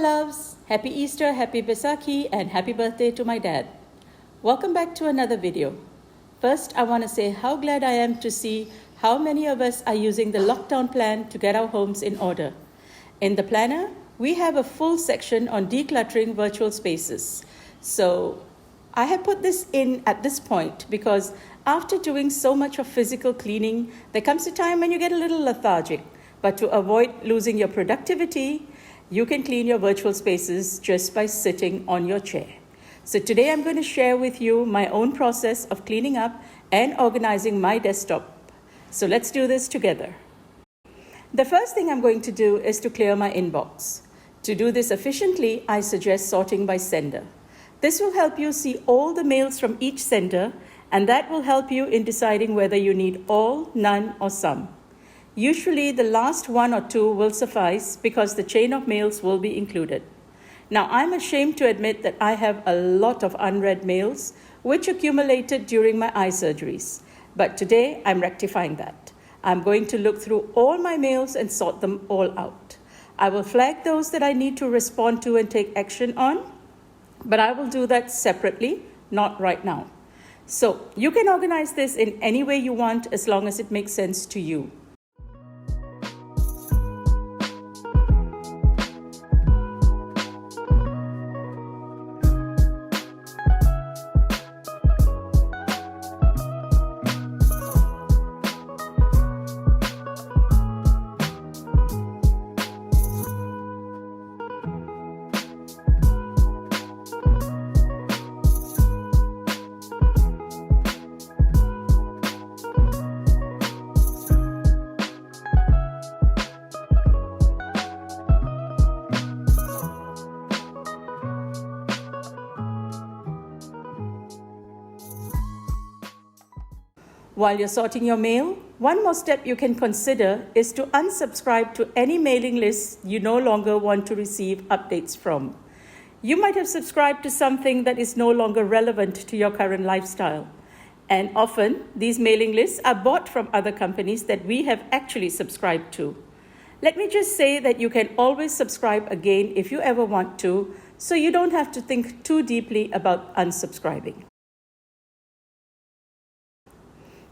loves! Happy Easter, happy Baisakhi, and happy birthday to my dad. Welcome back to another video. First, I want to say how glad I am to see how many of us are using the lockdown plan to get our homes in order. In the planner, we have a full section on decluttering virtual spaces. So I have put this in at this point because after doing so much of physical cleaning, there comes a time when you get a little lethargic. But to avoid losing your productivity, you can clean your virtual spaces just by sitting on your chair. So today I'm going to share with you my own process of cleaning up and organizing my desktop. So let's do this together. The first thing I'm going to do is to clear my inbox. To do this efficiently, I suggest sorting by sender. This will help you see all the mails from each sender, and that will help you in deciding whether you need all, none, or some. Usually, the last one or two will suffice because the chain of mails will be included. Now, I'm ashamed to admit that I have a lot of unread mails which accumulated during my eye surgeries. But today, I'm rectifying that. I'm going to look through all my mails and sort them all out. I will flag those that I need to respond to and take action on, but I will do that separately, not right now. So you can organize this in any way you want as long as it makes sense to you. While you're sorting your mail, one more step you can consider is to unsubscribe to any mailing lists you no longer want to receive updates from. You might have subscribed to something that is no longer relevant to your current lifestyle. And often, these mailing lists are bought from other companies that we have actually subscribed to. Let me just say that you can always subscribe again if you ever want to, so you don't have to think too deeply about unsubscribing.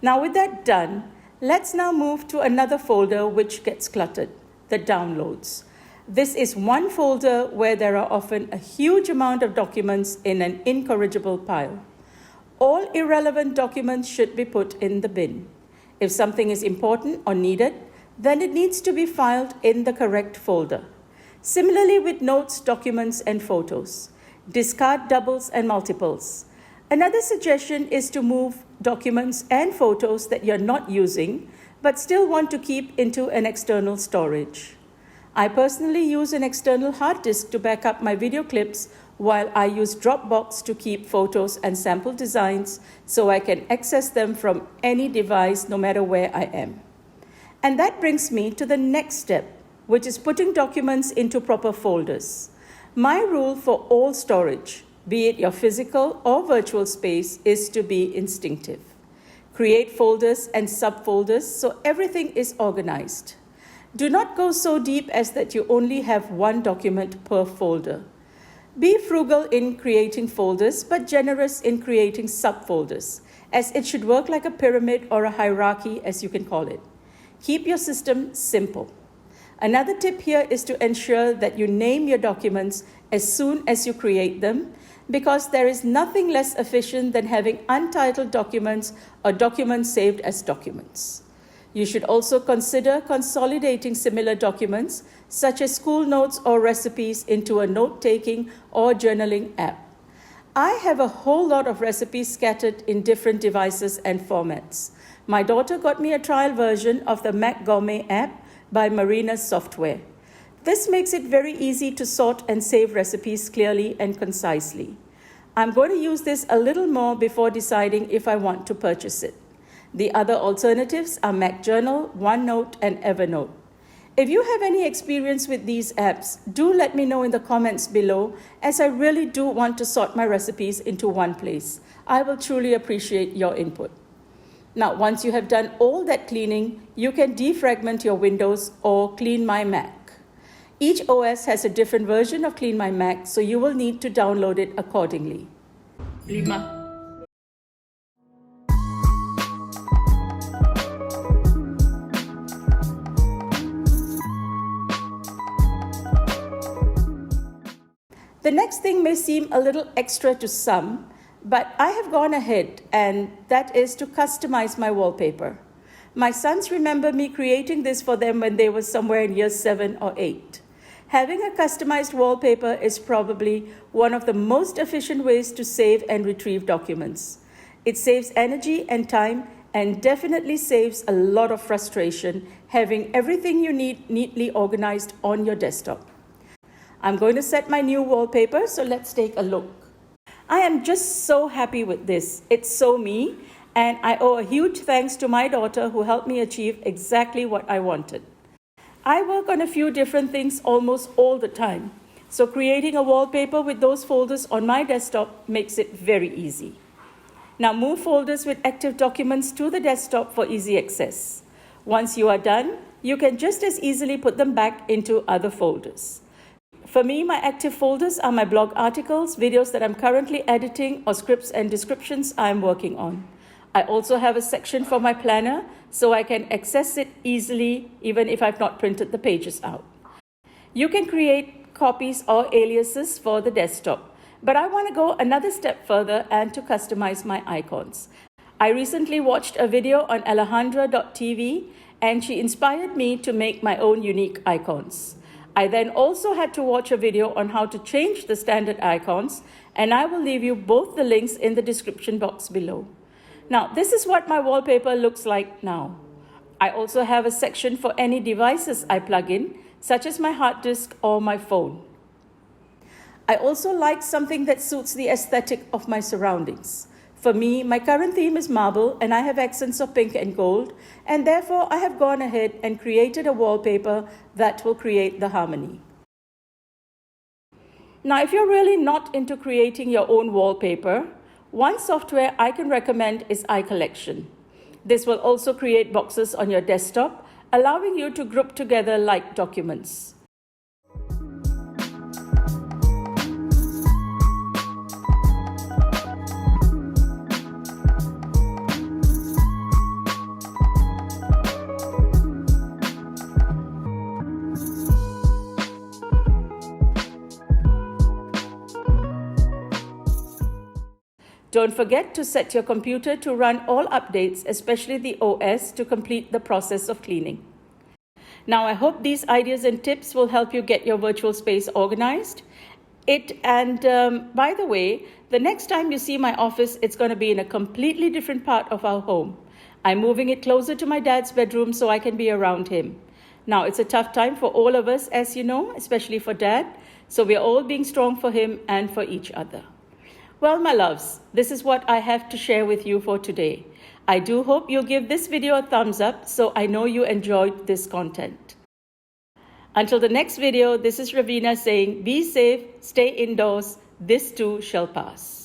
Now with that done, let's now move to another folder which gets cluttered, the downloads. This is one folder where there are often a huge amount of documents in an incorrigible pile. All irrelevant documents should be put in the bin. If something is important or needed, then it needs to be filed in the correct folder. Similarly with notes, documents, and photos. Discard doubles and multiples. Another suggestion is to move documents and photos that you're not using, but still want to keep into an external storage. I personally use an external hard disk to back up my video clips, while I use Dropbox to keep photos and sample designs so I can access them from any device no matter where I am. And that brings me to the next step, which is putting documents into proper folders. My rule for all storage, be it your physical or virtual space, is to be instinctive. Create folders and subfolders so everything is organized. Do not go so deep as that you only have one document per folder. Be frugal in creating folders, but generous in creating subfolders, as it should work like a pyramid or a hierarchy, as you can call it. Keep your system simple. Another tip here is to ensure that you name your documents as soon as you create them, because there is nothing less efficient than having untitled documents or documents saved as documents. You should also consider consolidating similar documents, such as school notes or recipes, into a note-taking or journaling app. I have a whole lot of recipes scattered in different devices and formats. My daughter got me a trial version of the Mac Gourmet app by Marina's Software. This makes it very easy to sort and save recipes clearly and concisely. I'm going to use this a little more before deciding if I want to purchase it. The other alternatives are Mac Journal, OneNote, and Evernote. If you have any experience with these apps, do let me know in the comments below, as I really do want to sort my recipes into one place. I will truly appreciate your input. Now, once you have done all that cleaning, you can defragment your windows or clean my Mac. Each OS has a different version of Clean My Mac, so you will need to download it accordingly. Lima. The next thing may seem a little extra to some, but I have gone ahead, and that is to customize my wallpaper. My sons remember me creating this for them when they were somewhere in year 7 or 8. Having a customized wallpaper is probably one of the most efficient ways to save and retrieve documents. It saves energy and time and definitely saves a lot of frustration having everything you need neatly organized on your desktop. I'm going to set my new wallpaper, so let's take a look. I am just so happy with this. It's so me, and I owe a huge thanks to my daughter who helped me achieve exactly what I wanted. I work on a few different things almost all the time, so creating a wallpaper with those folders on my desktop makes it very easy. Now move folders with active documents to the desktop for easy access. Once you are done, you can just as easily put them back into other folders. For me, my active folders are my blog articles, videos that I'm currently editing, or scripts and descriptions I'm working on. I also have a section for my planner, so I can access it easily even if I've not printed the pages out. You can create copies or aliases for the desktop, but I want to go another step further and to customize my icons. I recently watched a video on Alejandra.tv, and she inspired me to make my own unique icons. I then also had to watch a video on how to change the standard icons, and I will leave you both the links in the description box below. Now, this is what my wallpaper looks like now. I also have a section for any devices I plug in, such as my hard disk or my phone. I also like something that suits the aesthetic of my surroundings. For me, my current theme is marble, and I have accents of pink and gold, and therefore I have gone ahead and created a wallpaper that will create the harmony. Now, if you're really not into creating your own wallpaper, one software I can recommend is iCollection. This will also create boxes on your desktop, allowing you to group together like documents. Don't forget to set your computer to run all updates, especially the OS, to complete the process of cleaning. Now, I hope these ideas and tips will help you get your virtual space organized. By the way, the next time you see my office, it's going to be in a completely different part of our home. I'm moving it closer to my dad's bedroom so I can be around him. Now, it's a tough time for all of us, as you know, especially for Dad, so we're all being strong for him and for each other. Well, my loves, this is what I have to share with you for today. I do hope you'll give this video a thumbs up so I know you enjoyed this content. Until the next video, this is Raveena saying, be safe, stay indoors, this too shall pass.